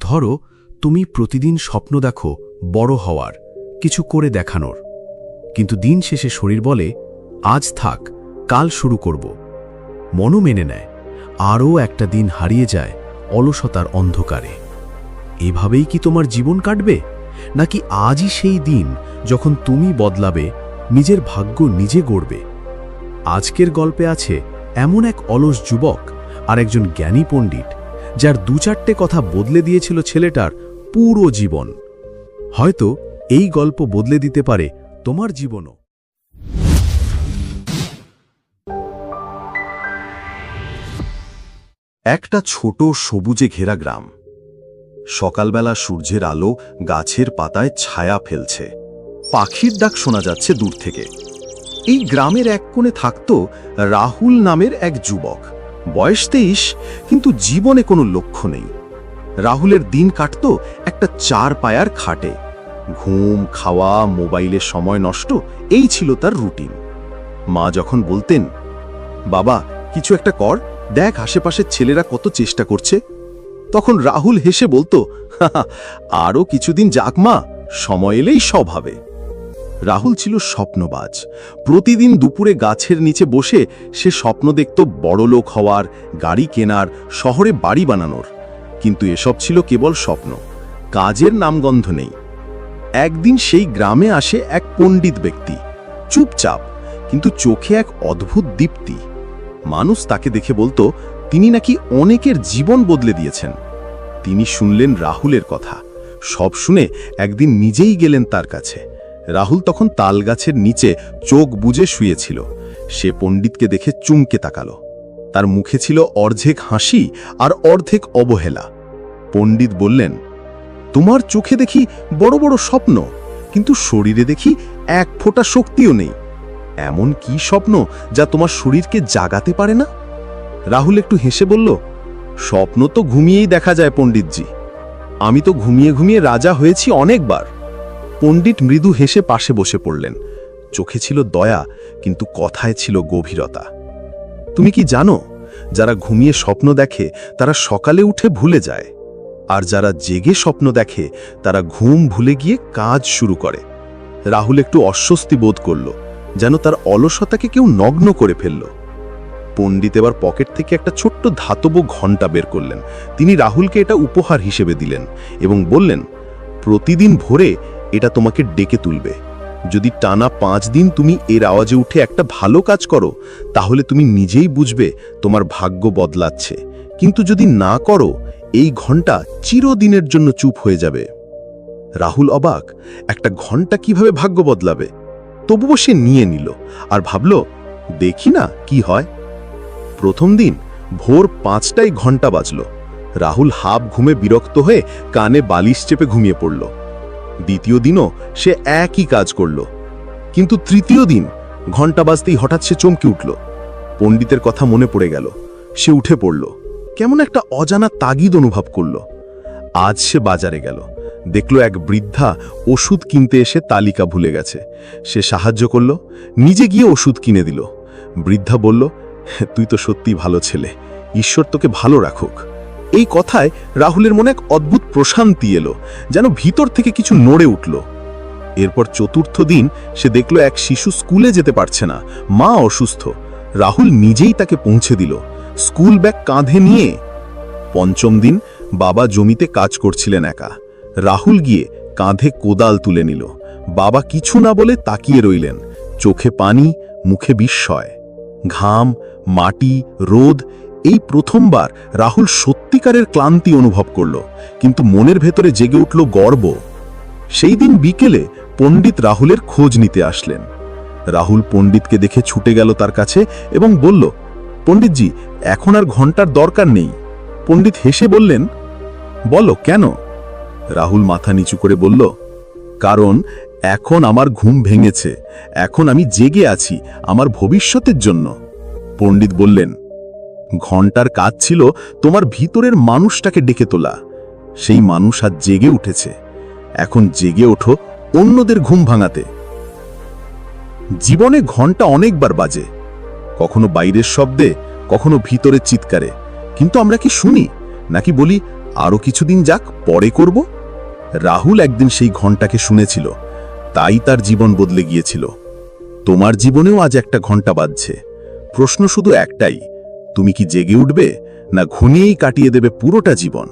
ধরো তুমি প্রতিদিন স্বপ্ন দেখো বড় হওয়ার, কিছু করে দেখানোর, কিন্তু দিন শেষে শরীর বলে আজ থাক, কাল শুরু করব। মনও মেনে নেয়, আরও একটা দিন হারিয়ে যায় অলসতার অন্ধকারে। এভাবেই কি তোমার জীবন কাটবে, নাকি আজই সেই দিন যখন তুমি বদলাবে, নিজের ভাগ্য নিজে গড়বে? আজকের গল্পে আছে এমন এক অলস যুবক আর একজন জ্ঞানী পণ্ডিত, যার দু চারটে কথা বদলে দিয়েছিল ছেলেটার পুরো জীবন। হয়তো এই গল্প বদলে দিতে পারে তোমার জীবনও। একটা ছোট সবুজে ঘেরা গ্রাম। সকালবেলা সূর্যের আলো গাছের পাতায় ছায়া ফেলছে, পাখির ডাক শোনা যাচ্ছে দূর থেকে। এই গ্রামের এক কোণে থাকত রাহুল নামের এক যুবক, বয়স 23, কিন্তু জীবনে কোনো লক্ষ্য নেই। রাহুলের দিন কাটত একটা 4 পায়ার খাটে। ঘুম, খাওয়া, মোবাইলে সময় নষ্ট, এই ছিল তার রুটিন। মা যখন বলতেন, বাবা কিছু একটা কর, দেখ আশেপাশের ছেলেরা কত চেষ্টা করছে, তখন রাহুল হেসে বলতো, আরও কিছুদিন যাক মা, সময় এলেই সব হবে। রাহুল ছিল স্বপ্নবাজ। প্রতিদিন দুপুরে গাছের নিচে বসে সে স্বপ্ন দেখত বড়লোক হওয়ার, গাড়ি কেনার, শহরে বাড়ি বানানোর। কিন্তু এসব ছিল কেবল স্বপ্ন, কাজের নামগন্ধ নেই। একদিন সেই গ্রামে আসে এক পণ্ডিত ব্যক্তি, চুপচাপ, কিন্তু চোখে এক অদ্ভুত দীপ্তি। মানুষ তাকে দেখে বলতো তিনি নাকি অনেকের জীবন বদলে দিয়েছেন। তিনি শুনলেন রাহুলের কথা, সব শুনে একদিন নিজেই গেলেন তার কাছে। রাহুল তখন তালগাছের নিচে চোখ বুজে শুয়েছিল। সে পণ্ডিতকে দেখে চুমকে তাকালো। তার মুখে ছিল অর্ধেক হাসি আর অর্ধেক অবহেলা। পণ্ডিত বললেন, তোমার চোখে দেখি বড় বড় স্বপ্ন, কিন্তু শরীরে দেখি এক ফোঁটা শক্তিও নেই। এমন কি স্বপ্ন যা তোমার শরীরকে জাগাতে পারে না? রাহুল একটু হেসে বলল, স্বপ্ন তো ঘুমিয়েই দেখা যায় পণ্ডিতজি, আমি তো ঘুমিয়ে ঘুমিয়ে রাজা হয়েছি অনেকবার। পণ্ডিত মৃদু হেসে পাশে বসে পড়লেন। চোখে ছিল দয়া, কিন্তু কথায় ছিল গভীরতা। তুমি কি জানো, যারা ঘুমিয়ে স্বপ্ন দেখে তারা সকালে উঠে ভুলে যায়, আর যারা জেগে স্বপ্ন দেখে তারা ঘুম ভুলে গিয়ে কাজ শুরু করে। রাহুল একটু অস্বস্তি বোধ করল, যেন তার অলসতাকে কেউ নগ্ন করে ফেলল। পণ্ডিত এবার পকেট থেকে একটা ছোট্ট ধাতব ঘণ্টা বের করলেন। তিনি রাহুলকে এটা উপহার হিসেবে দিলেন এবং বললেন, প্রতিদিন ভোরে এটা তোমাকে ডেকে তুলবে। যদি টানা 5 দিন তুমি এর আওয়াজে উঠে একটা ভালো কাজ করো, তাহলে তুমি নিজেই বুঝবে তোমার ভাগ্য বদলাচ্ছে। কিন্তু যদি না করো, এই ঘণ্টা চিরদিনের জন্য চুপ হয়ে যাবে। রাহুল অবাক, একটা ঘণ্টা কিভাবে ভাগ্য বদলাবে? তবুও সে নিয়ে নিল আর ভাবল, দেখি না কি হয়। প্রথম দিন ভোর 5টায় ঘণ্টা বাজল। রাহুল হাফ ঘুমে বিরক্ত হয়ে কানে বালিশ চেপে ঘুমিয়ে পড়ল। দ্বিতীয় দিনও সে একই কাজ করল, কিন্তু তৃতীয় দিন ঘণ্টা বাজতেই হঠাৎ সে চমকে উঠল। পণ্ডিতের কথা মনে পড়ে গেল। সে উঠে পড়ল, কেমন একটা অজানা তাগিদ অনুভব করল। আজ সে বাজারে গেল, দেখল এক বৃদ্ধা ওষুধ কিনতে এসে তালিকা ভুলে গেছে। সে সাহায্য করল, নিজে গিয়ে ওষুধ কিনে দিল। বৃদ্ধা বলল, তুই তো সত্যি ভালো ছেলে, ঈশ্বর তোকে ভালো রাখুক। এই কথায় রাহুলের মনে এক অদ্ভুত প্রশান্তি এলো, যেন ভিতর থেকে কিছু নড়ে উঠল। এরপর চতুর্থ দিন সে দেখল এক শিশু স্কুলে যেতে পারছে না, মা অসুস্থ। রাহুল নিজেই তাকে পৌঁছে দিল, স্কুল ব্যাগ কাঁধে নিয়ে। পঞ্চম দিন বাবা জমিতে কাজ করছিলেন একা। রাহুল গিয়ে কাঁধে কোদাল তুলে নিল। বাবা কিছু না বলে তাকিয়ে রইলেন, চোখে পানি, মুখে বিস্ময়। ঘাম, মাটি, রোদ, এই প্রথমবার রাহুল সত্যিকারের ক্লান্তি অনুভব করল, কিন্তু মনের ভেতরে জেগে উঠল গর্ব। সেই দিন বিকেলে পণ্ডিত রাহুলের খোঁজ নিতে আসলেন। রাহুল পণ্ডিতকে দেখে ছুটে গেল তার কাছে এবং বলল, পণ্ডিতজি, এখন আর ঘণ্টার দরকার নেই। পণ্ডিত হেসে বললেন, বলো কেন? রাহুল মাথা নিচু করে বলল, কারণ এখন আমার ঘুম ভেঙেছে, এখন আমি জেগে আছি আমার ভবিষ্যতের জন্য। পণ্ডিত বললেন, ঘণ্টার কাজ ছিল তোমার ভিতরের মানুষটাকে ডেকে তোলা। সেই মানুষ আজ জেগে উঠেছে, এখন জেগে ওঠো অন্যদের ঘুম ভাঙাতে। জীবনে ঘণ্টা অনেকবার বাজে, কখনো বাইরের শব্দে, কখনো ভিতরের চিৎকারে, কিন্তু আমরা কি শুনি, নাকি বলি আরও কিছুদিন যাক, পরে করব। রাহুল একদিন সেই ঘণ্টাকে শুনেছিল, তাই তার জীবন বদলে গিয়েছিল। তোমার জীবনেও আজ একটা ঘণ্টা বাজছে। প্রশ্ন শুধু একটাই, তুমি কি জেগে উঠবে না ঘুমিয়েই কাটিয়ে দেবে পুরোটা জীবন?